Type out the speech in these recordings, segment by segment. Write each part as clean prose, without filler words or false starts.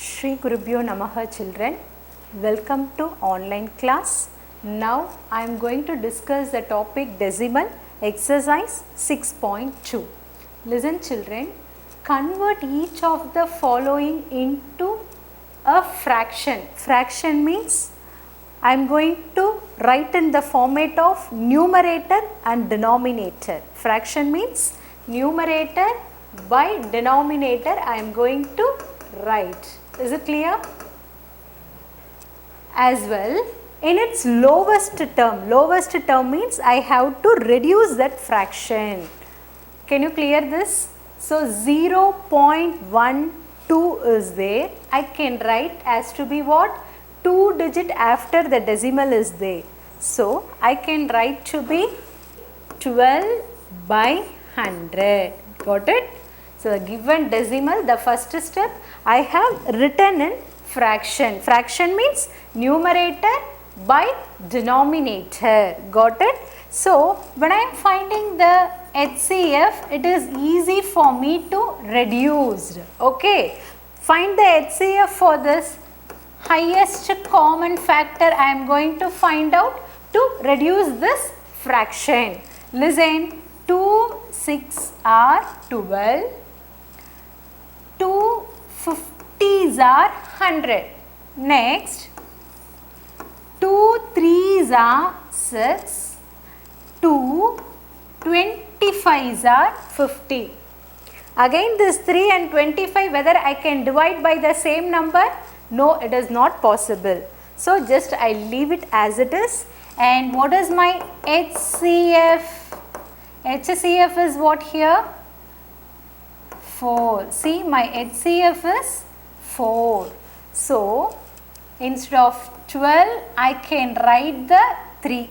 Shri Gurubhyo Namaha children, welcome to online class. Now I am going to discuss the topic decimal exercise 6.2. Listen children, convert each of the following into a fraction. Fraction means I am going to write in the format of numerator and denominator. Fraction means numerator by denominator I am going to write. Is it clear? As well, in its lowest term means I have to reduce that fraction. Can you clear this? So 0.12 is there. I can write as to be what? 2 digit after the decimal is there. So I can write to be 12 by 100. Got it? So the given decimal, the first step I have written in fraction. Fraction means numerator by denominator. Got it? So when I am finding the HCF, it is easy for me to reduce. Okay. Find the HCF for this. Highest common factor I am going to find out to reduce this fraction. Listen, 2 6 are 12. 2 50s are 100. Next, 2 3s are 6. 2 25s are 50. Again this 3 and 25, whether I can divide by the same number? No, it is not possible. So just I leave it as it is. And what is my HCF? HCF is what here? 4. See, my HCF is 4. So instead of 12, I can write the 3.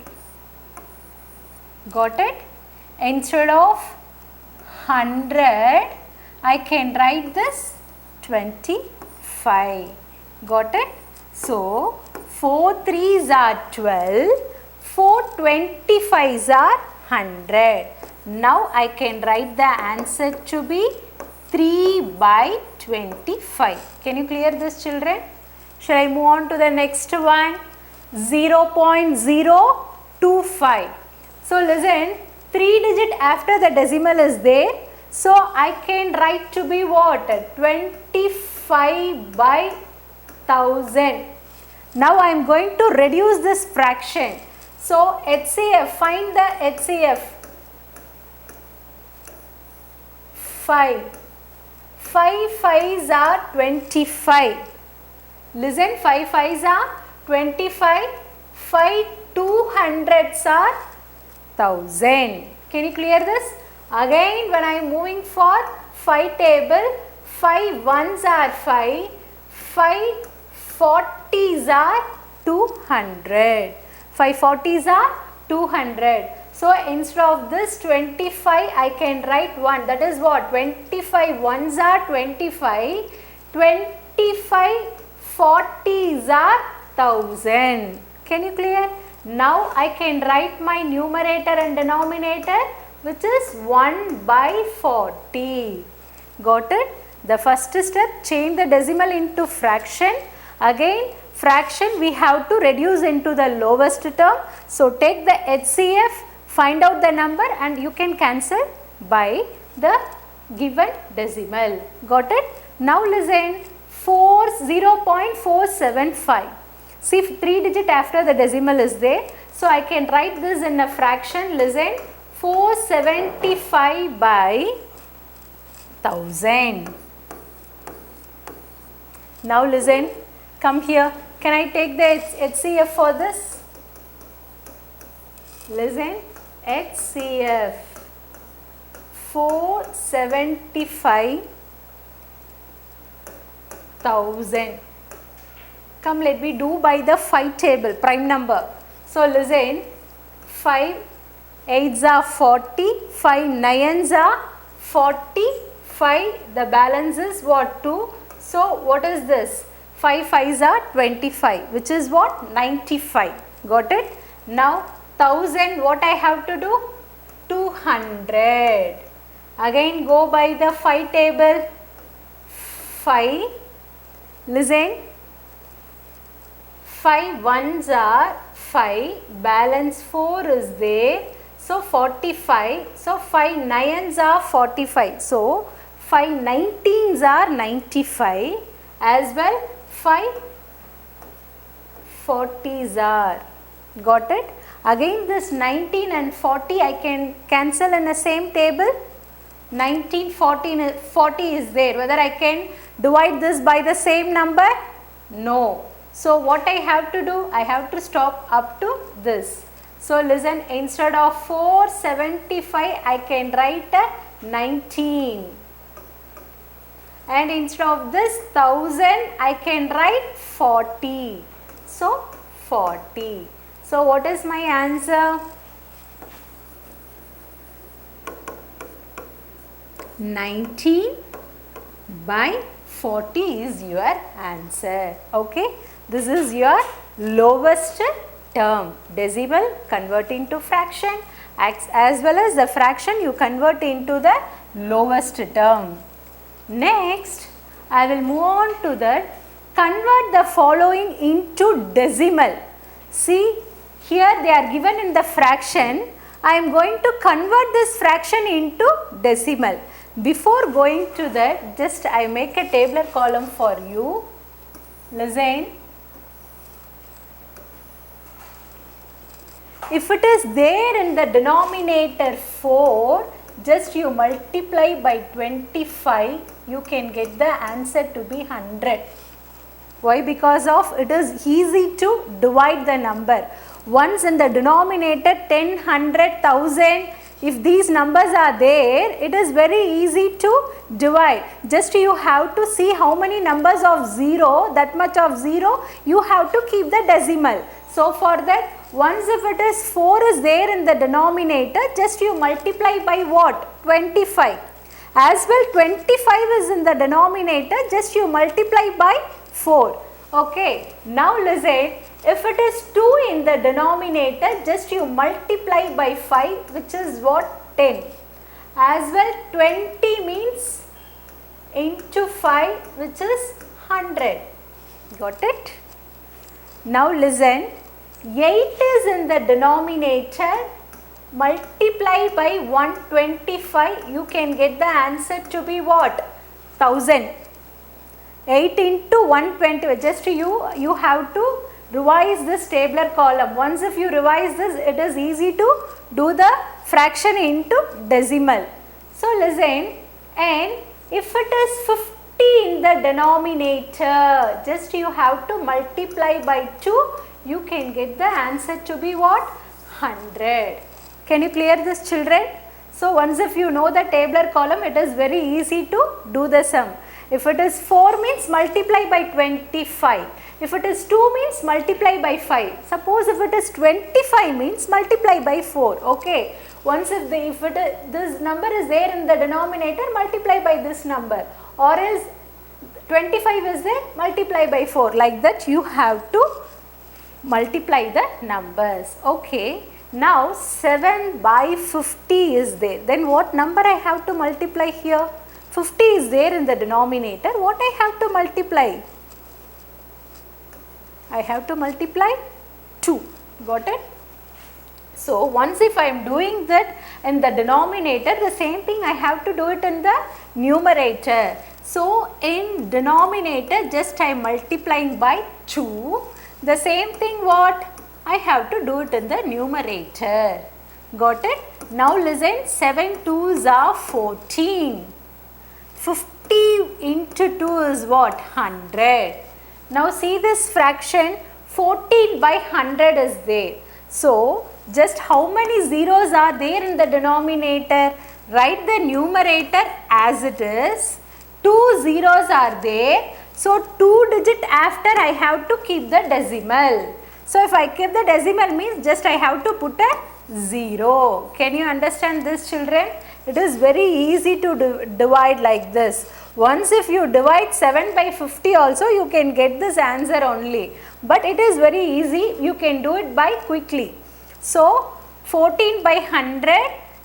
Got it? Instead of 100, I can write this 25. Got it? So 4 3s are 12, 4 25s are 100. Now I can write the answer to be 3 by 25. Can you clear this children? Shall I move on to the next one? 0.025. So listen, 3 digit after the decimal is there. So I can write to be what? 25 by 1000. Now I am going to reduce this fraction. So HCF, find the HCF. 5. 5 5s are 25. Listen, 5 5s are 25. 5 200s are 1000. Can you clear this? Again, when I am moving for 5 table, 5 1s are 5. 5 40s are 200. 5 40s are 200. So instead of this 25, I can write 1. That is what? 25 ones are 25. 25 40s are 1000. Can you clear? Now I can write my numerator and denominator, which is 1 by 40. Got it? The first step, change the decimal into fraction. Again, fraction we have to reduce into the lowest term. So take the HCF, find out the number, and you can cancel by the given decimal. Got it? Now listen, 0.475. See, 3 digit after the decimal is there. So I can write this in a fraction. Listen, 475 by 1000. Now listen, come here. Can I take the HCF for this? Listen, HCF 475,000. Come, let me do by the 5 table, prime number. So listen, 5 8s are 40, 5 9s are 40, 5 the balance is what? 2. So what is this? 5 5s are 25, which is what? 95. Got it? Now 1000, what I have to do? 200. Again go by the 5 table. 5 Listen, 5 ones are 5, balance 4 is there, so 45, so 5 nines are 45, so 5 19s are 95, as well 5 40s are, got it? Again this 19 and 40 I can cancel in the same table. 19, 14, 40 is there. Whether I can divide this by the same number? No. So what I have to do? I have to stop up to this. So listen, instead of 475 I can write a 19. And instead of this 1000 I can write 40. So 40. So what is my answer? 19 by 40 is your answer. Okay. This is your lowest term. Decimal convert into fraction, as well as the fraction you convert into the lowest term. Next, I will move on to the convert the following into decimal. See, here they are given in the fraction. I am going to convert this fraction into decimal. Before going to that, just I make a tabular column for you. Listen. If it is there in the denominator 4, just you multiply by 25, you can get the answer to be 100. Why? Because of it is easy to divide the number. Once in the denominator 10, 100, 1000, if these numbers are there, it is very easy to divide. Just you have to see how many numbers of 0, that much of 0, you have to keep the decimal. So for that, once if it is 4 is there in the denominator, just you multiply by what? 25. As well 25 is in the denominator, just you multiply by 4. Okay. Now listen, if it is 2 in the denominator, just you multiply by 5, which is what? 10. As well 20 means into 5, which is 100. Got it? Now listen, 8 is in the denominator, multiply by 125, you can get the answer to be what? 1000. 8 into 120, just you have to revise this tabular column. Once if you revise this, it is easy to do the fraction into decimal. So listen, and if it is 50 in the denominator, just you have to multiply by 2, you can get the answer to be what? 100. Can you clear this, children? So once if you know the tabular column, it is very easy to do the sum. If it is 4 means multiply by 25. If it is 2 means multiply by 5. Suppose if it is 25 means multiply by 4. Okay. Once if this number is there in the denominator, multiply by this number. Or else 25 is there, multiply by 4. Like that you have to multiply the numbers. Okay. Now 7 by 50 is there. Then what number I have to multiply here? 50 is there in the denominator. What I have to multiply? I have to multiply 2. Got it? So once if I am doing that in the denominator, the same thing I have to do it in the numerator. So in denominator, just I am multiplying by 2. The same thing what? I have to do it in the numerator. Got it? Now listen, 7 2s are 14. 50 into 2 is what? 100. Now see this fraction, 14 by 100 is there. So just how many zeros are there in the denominator? Write the numerator as it is. 2 zeros are there. So 2 digit after I have to keep the decimal. So if I keep the decimal means just I have to put a 0. Can you understand this, children? It is very easy to divide like this. Once if you divide 7 by 50 also, you can get this answer only. But it is very easy. You can do it by quickly. So 14 by 100.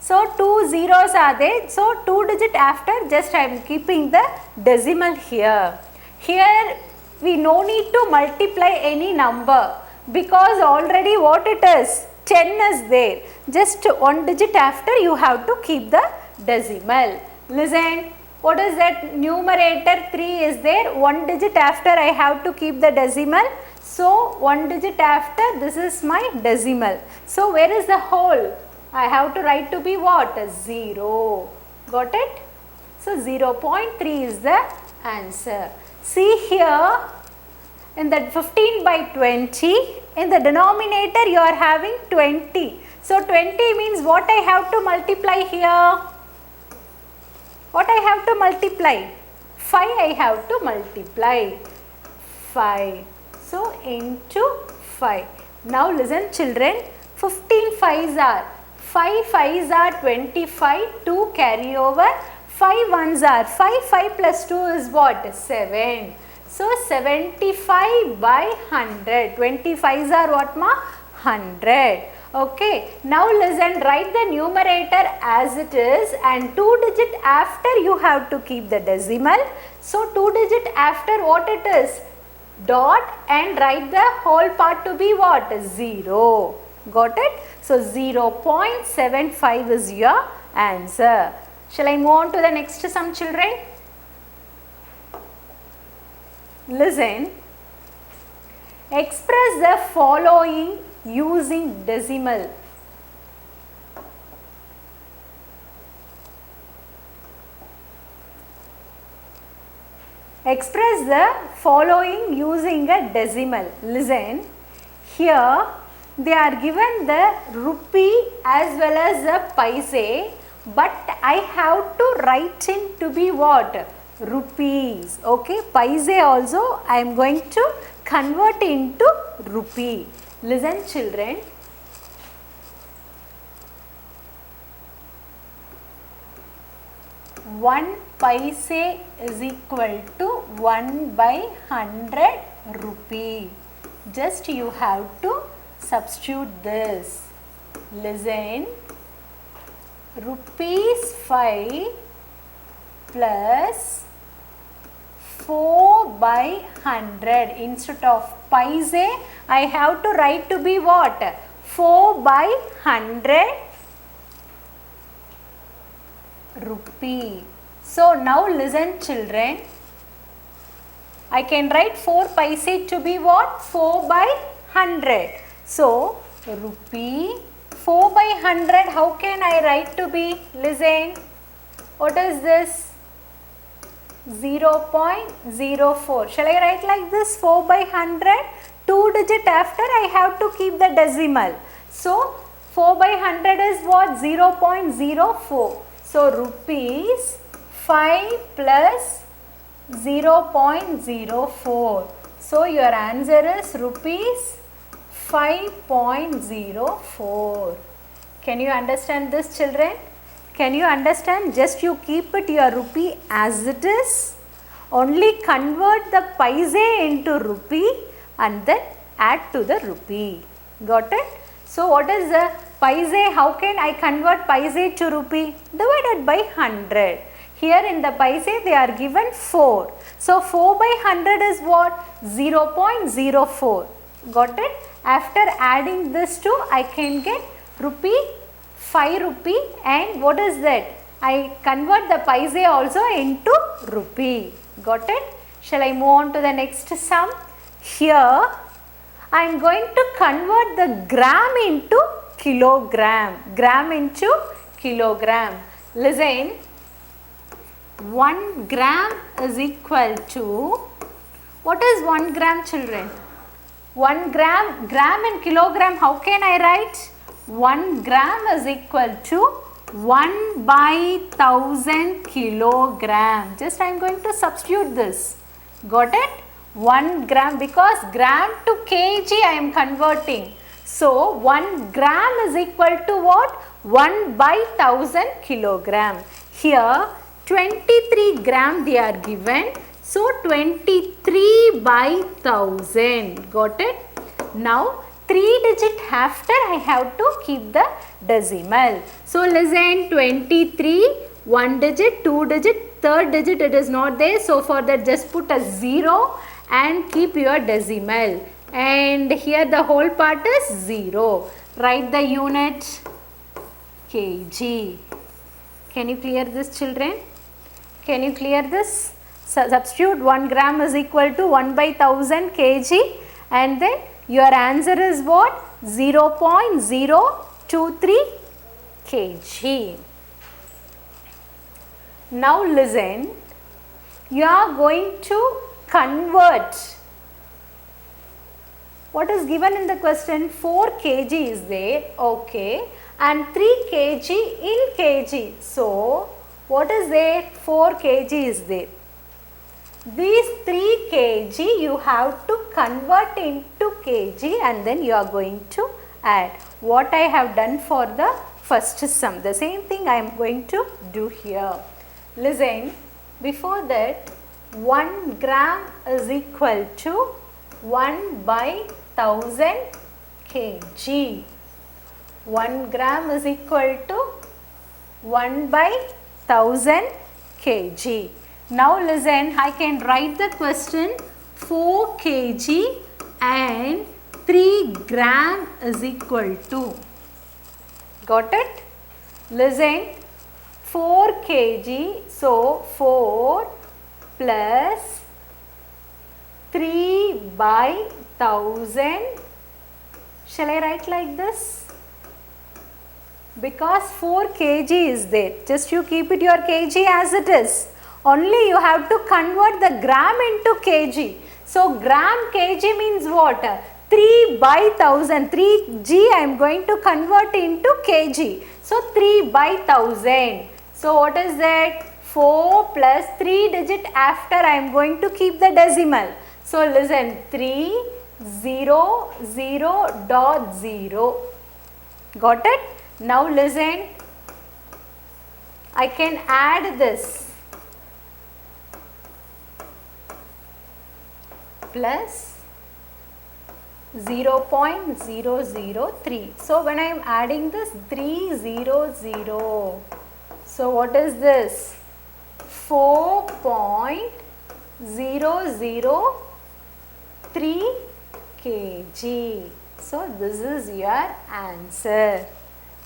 So 2 zeros are there. So 2 digit after, just I am keeping the decimal here. Here we no need to multiply any number because already what it is? 10 is there. Just one digit after you have to keep the decimal. Listen, what is that? Numerator 3 is there. One digit after I have to keep the decimal. So, one digit after this is my decimal. So, where is the whole? I have to write to be what? 0. Got it? So, 0.3 is the answer. See here, in that 15 by 20, in the denominator you are having 20. So, 20 means what I have to multiply here? What I have to multiply? 5 I have to multiply. 5. So, into 5. Now, listen children, 15 5s are 5 5s are 25, 2 carry over, 5 1s are 5 plus 2 is what? 7. So, 75 by 100, 25s are what ma? 100. Okay. Now, listen, write the numerator as it is and 2 digit after you have to keep the decimal. So, 2 digit after what it is? Dot and write the whole part to be what? 0. Got it? So, 0.75 is your answer. Shall I move on to the next sum children? Listen, express the following using decimal. Express the following using a decimal. Listen, here they are given the rupee as well as the paise, but I have to write in to be what? Rupees. Okay, paise also I am going to convert into rupee. Listen children. One paise is equal to 1 by 100 rupee. Just you have to substitute this. Listen, rupees 5 plus 4 by 100. Instead of paise, I have to write to be what? 4 by 100 rupee. So, now listen children, I can write 4 paise to be what? 4 by 100. So, rupee 4 by 100, how can I write to be? Listen, what is this? 0.04. Shall I write like this? 4 by 100, 2 digit after I have to keep the decimal. So, 4 by 100 is what? 0.04. So, rupees 5 plus 0.04. So, your answer is rupees 5.04. Can you understand this children? Can you understand? Just you keep it your rupee as it is. Only convert the paise into rupee and then add to the rupee. Got it? So, what is the paise? How can I convert paise to rupee? Divided by 100. Here in the paise they are given 4. So, 4 by 100 is what? 0.04. Got it? After adding this to, I can get rupee 5 rupee, and what is that? I convert the paise also into rupee. Got it? Shall I move on to the next sum? Here I am going to convert the gram into kilogram. Gram into kilogram. Listen, 1 gram is equal to, what is 1 gram children? 1 gram, gram in kilogram, how can I write? 1 gram is equal to 1 by 1000 kilogram. Just I am going to substitute this. Got it? 1 gram, because gram to kg I am converting. So, 1 gram is equal to what? 1 by 1000 kilogram. Here 23 gram they are given. So, 23 by 1000. Got it? Now, 3 digit after I have to keep the decimal. So, listen, 23, 1 digit, 2 digit, third digit it is not there. So, for that just put a 0 and keep your decimal. And here the whole part is 0. Write the unit kg. Can you clear this, children? Can you clear this? Substitute 1 gram is equal to 1 by 1000 kg, and then your answer is what? 0.023 kg. Now listen, you are going to convert. What is given in the question? 4 kg is there, okay, and 3 kg in kg. So, what is there? 4 kg is there. These 3 kg you have to convert into kg, and then you are going to add. What I have done for the first sum, the same thing I am going to do here. Listen, before that, 1 gram is equal to 1 by 1000 kg. 1 gram is equal to 1 by 1000 kg. Now listen, I can write the question 4 kg and 3 gram is equal to. Got it? Listen, 4 kg, so 4 plus 3 by 1000. Shall I write like this? Because 4 kg is there, just you keep it your kg as it is. Only you have to convert the gram into kg. So gram kg means what? 3 by 1000, 3g I am going to convert into kg. So 3 by 1000. So what is that? 4 plus 3 digit after I am going to keep the decimal. So listen, 300.0. Got it? Now listen, I can add this plus 0.003. So when I am adding this 300, so what is this? 4.003 kg. So this is your answer.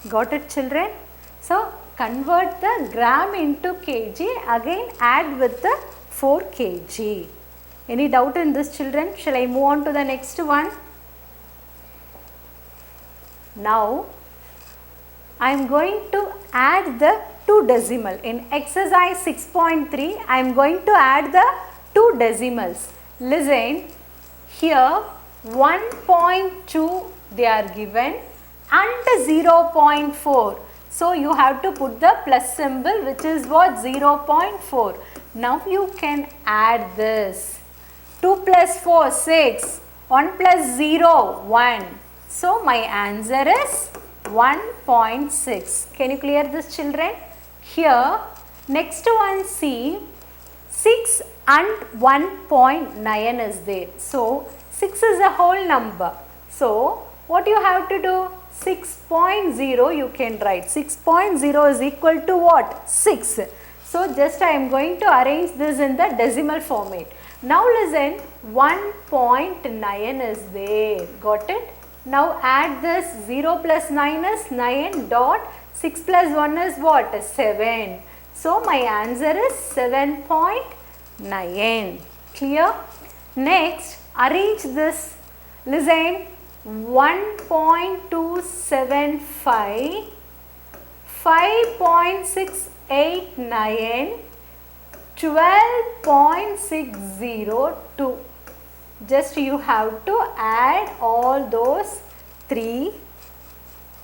Got it, children? So convert the gram into kg, again add with the 4 kg. Any doubt in this, children? Shall I move on to the next one? Now I am going to add the 2 decimal. In exercise 6.3 I am going to add the 2 decimals. Listen, here 1.2 they are given and 0.4. So you have to put the plus symbol, which is what? 0.4. Now you can add this. 2 plus 4, 6. 1 plus 0, 1. So my answer is 1.6. Can you clear this, children? Here, next one, see, 6 and 1.9 is there. So 6 is a whole number. So what you have to do? 6.0 you can write. 6.0 is equal to what? 6. So just I am going to arrange this in the decimal format. Now listen, 1.9 is there. Got it? Now add this. 0 plus 9 is 9 dot 6 plus 1 is what? 7. So my answer is 7.9. Clear? Next, arrange this. Listen, 1.275, 5.689, 12.602. Just you have to add all those 3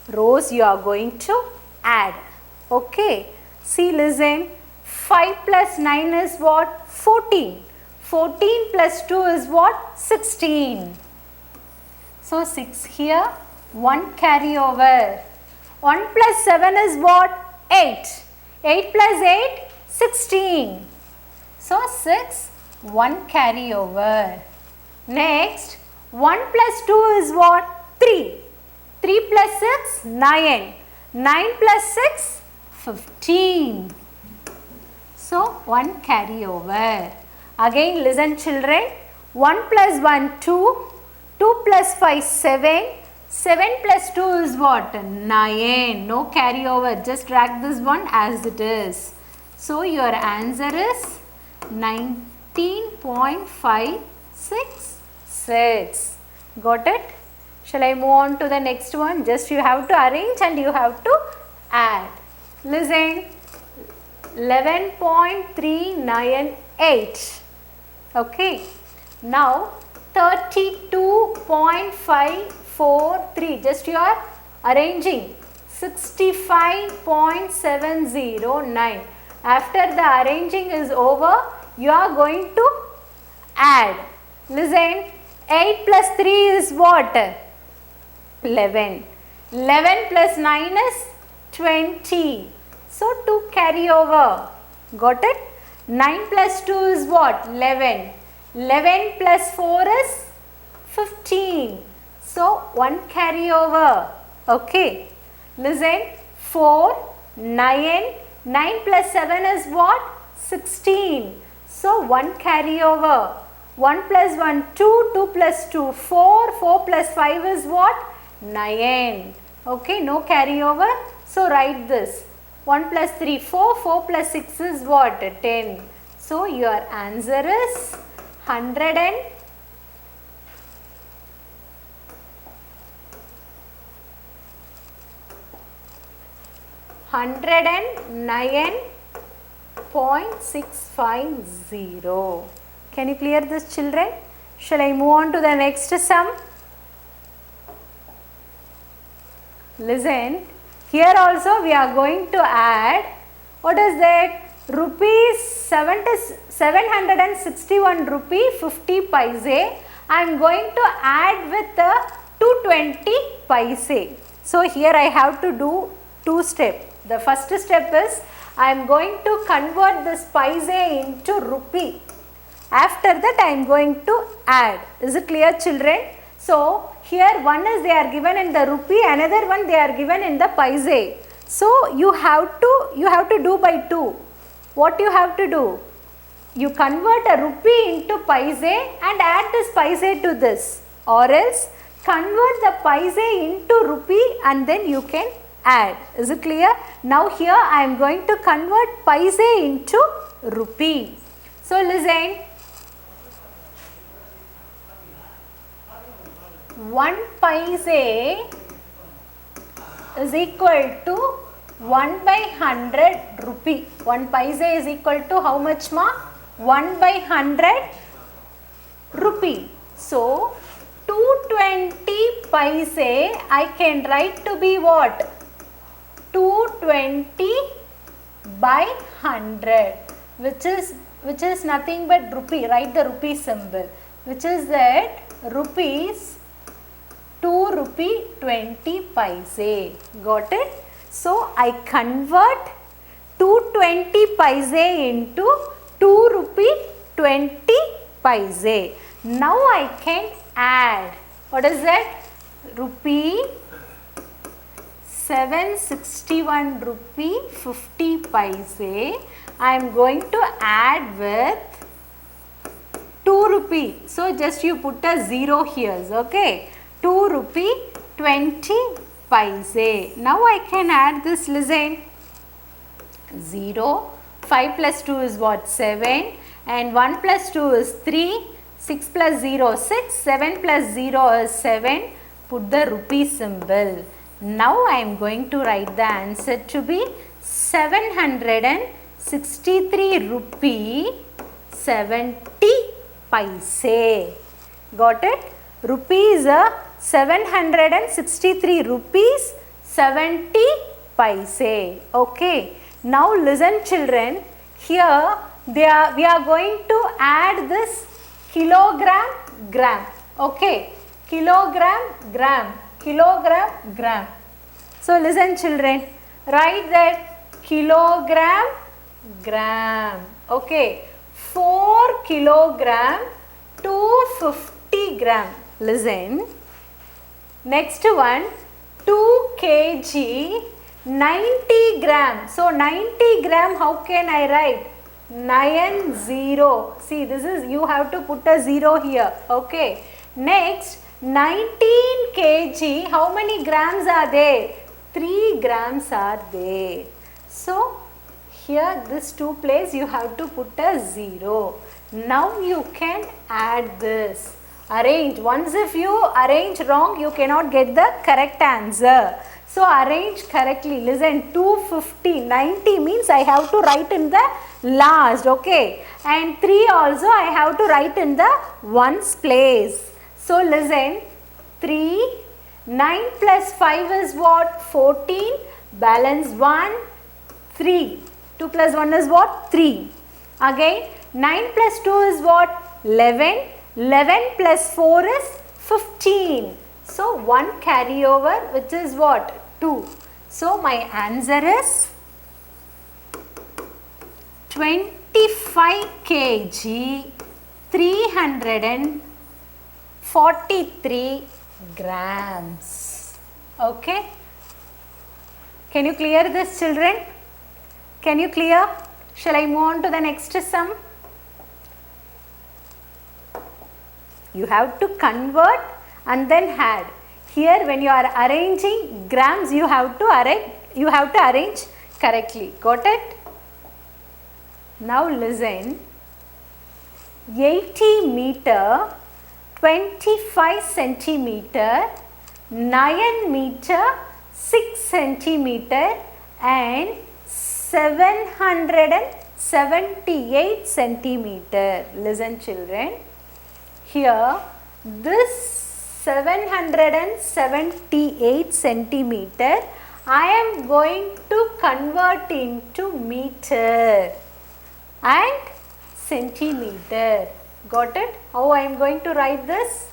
rows you are going to add. Okay. See, listen, 5 plus 9 is what? 14. 14 plus 2 is what? 16. So 6 here, 1 carry over. 1 plus 7 is what? 8. 8 plus 8, 16. So 6, 1 carry over. Next, 1 plus 2 is what? 3. 3 plus 6, 9. 9 plus 6, 15. So 1 carry over. Again listen, children. 1 plus 1, 2. 2 plus 5, 7. 7 plus 2 is what? 9. No carryover. Just drag this one as it is. So your answer is 19.566. Got it? Shall I move on to the next one? Just you have to arrange and you have to add. Listen. 11.398. Okay. Now 32.543. Just you are arranging. 65.709. After the arranging is over, you are going to add. Listen. 8 plus 3 is what? 11. 11 plus 9 is 20. So, 2 carry over. Got it? 9 plus 2 is what? 11. 11 plus 4 is 15. So, 1 carry over. Okay. Listen. 4, 9. 9 plus 7 is what? 16. So, 1 carry over. 1 plus 1, 2, 2 plus 2, 4, 4 plus 5 is what? 9. Okay, no carry over. So, write this. 1 plus 3, 4, 4 plus 6 is what? 10. So, your answer is 109.650. Can you clear this, children? Shall I move on to the next sum? Listen, here also we are going to add, what is that? Rupees 761 rupee 50 paise. I am going to add with the 220 paise. So here I have to do 2 steps. The first step is I am going to convert this paise into rupee. After that I am going to add. Is it clear, children? So here one is they are given in the rupee, another one they are given in the paise. So you have to do by 2. What you have to do? You convert a rupee into paise and add this paise to this, or else convert the paise into rupee and then you can add. Is it clear? Now here I am going to convert paise into rupee. So listen. 1 paise is equal to 1 by 100 rupee. 1 paise is equal to how much, ma? 1 by 100 rupee. So 220 paise I can write to be what? 220 by 100, which is nothing but rupee. Write the rupee symbol, which is that rupees 2 rupee 20 paise. Got it? So I convert 220 paise into 2 rupee 20 paise. Now I can add. What is that? Rupee 761 rupee 50 paise. I am going to add with 2 rupee. So just you put a 0 here. Okay. 2 rupee 20 paise. Now I can add this. Listen. 0. 5 plus 2 is what? 7. And 1 plus 2 is 3. 6 plus 0 6. 7 plus 0 is 7. Put the rupee symbol. Now I am going to write the answer to be 763 rupee 70 paise. Got it? Rupees 763 rupees 70 paise. Okay. Now listen, children. Here we are going to add this kilogram, gram. Okay. Kilogram, gram. Kilogram, gram. So listen, children. Write that kilogram, gram. Okay. 4 kilogram, 250 gram. Listen. Next one, 2 kg, 90 gram. So 90 gram, how can I write? 9 0. See, this is, you have to put a 0 here. Okay. Next, 19 kg. How many grams are there? 3 grams are there. So, here this 2 place you have to put a 0. Now you can add this. Arrange. Once if you arrange wrong, you cannot get the correct answer. So arrange correctly. Listen, 250, 90 means I have to write in the last, okay. And 3 also I have to write in the ones place. So listen, 3, 9 plus 5 is what? 14, balance 1, 3. 2 plus 1 is what? 3. Again, 9 plus 2 is what? 11. 11 plus 4 is 15. So, 1 carryover, which is what? 2. So, my answer is 25 kg 343 grams. Okay. Can you clear this, children? Can you clear? Shall I move on to the next sum? You have to convert and then add. Here when you are arranging grams, you have to arrange correctly. Got it? Now listen. 80 meter, 25 centimeter, 9 meter, 6 centimeter and 778 centimeter. Listen, children. Here, this 778 centimeter, I am going to convert into meter and centimeter. Got it? How I am going to write this?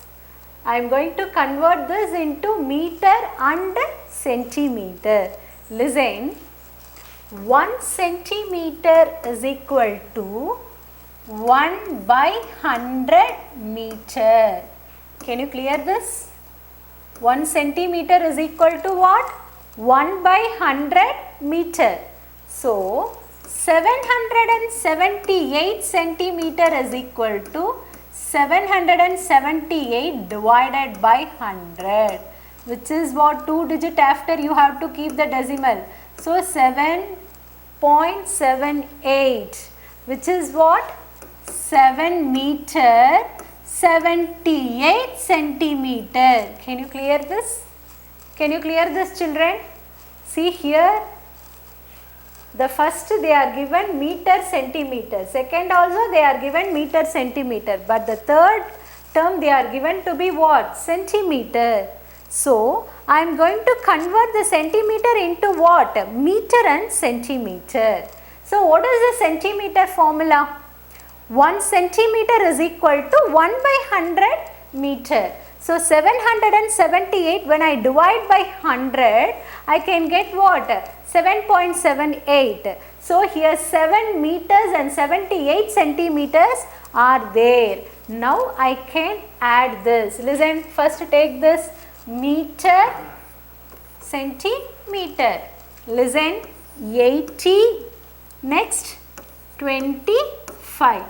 I am going to convert this into meter and centimeter. Listen, 1 centimeter is equal to 1 by 100 meter. Can you clear this? 1 centimeter is equal to what? 1 by 100 meter. So, 778 centimeter is equal to 778 divided by 100, which is what? 2 digit after you have to keep the decimal. So, 7.78, which is what? 7 meter 78 centimeter. Can you clear this? Can you clear this, children? See here, the first they are given meter centimeter, second also they are given meter centimeter, but the third term they are given to be what? Centimeter. So, I am going to convert the centimeter into what? Meter and centimeter. So, what is the centimeter formula? 1 centimeter is equal to 1 by 100 meter. So, 778 when I divide by 100, I can get what? 7.78. So, here 7 meters and 78 centimeters are there. Now, I can add this. Listen, first take this meter, centimeter. Listen, 80, next 25.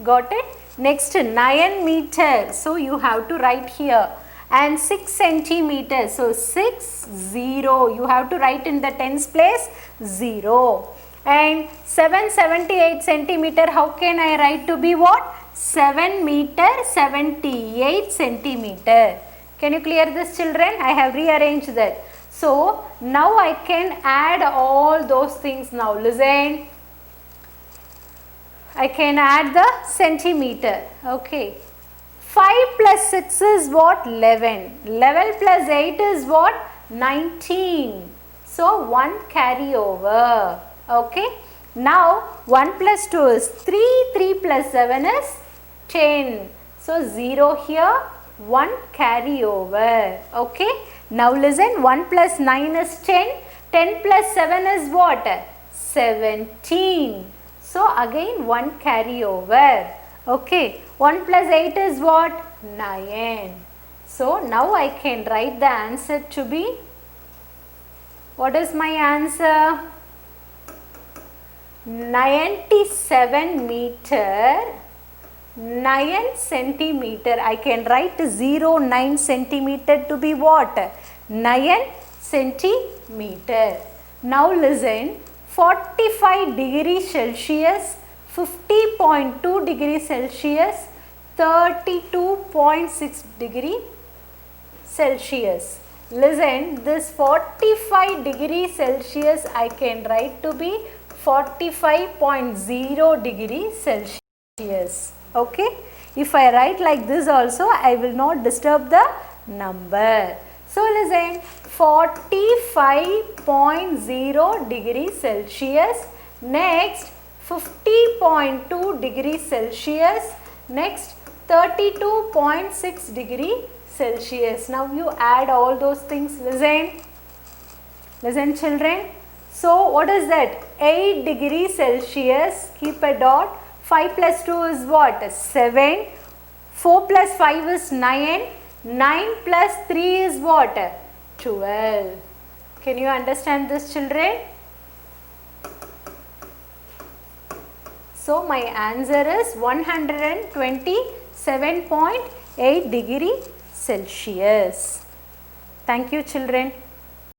Got it? Next 9 meter. So, you have to write here. And 6 centimeters. So, 6, 0. You have to write in the tens place 0. And 778 centimeter. How can I write to be what? 7 meter 78 centimeter. Can you clear this, children? I have rearranged that. So, now I can add all those things now. Listen. I can add the centimeter. Okay. 5 plus 6 is what? 11. 11 plus 8 is what? 19. So, 1 carryover. Okay. Now, 1 plus 2 is 3. 3 plus 7 is 10. So, 0 here. 1 carryover. Okay. Now, listen. 1 plus 9 is 10. 10 plus 7 is what? 17. So, again 1 carryover. Okay. 1 plus 8 is what? 9. So, now I can write the answer to be, what is my answer? 97 meter 9 centimeter. I can write 0.9 centimeter to be what? 9 centimeter. Now listen, 45 degrees Celsius, 50.2 degrees Celsius, 32.6 degree Celsius. Listen, this 45 degrees Celsius I can write to be 45.0 degrees Celsius. Okay. If I write like this also, I will not disturb the number. So listen, 45.0 degrees Celsius, next 50.2 degrees Celsius, next 32.6 degree Celsius. Now you add all those things. Listen children. So what is that? 8 degrees Celsius, keep a dot. 5 plus 2 is what? 7. 4 plus 5 is 9. 9 plus 3 is what? 12. Can you understand this children? So my answer is 127.8 degree Celsius. Thank you children.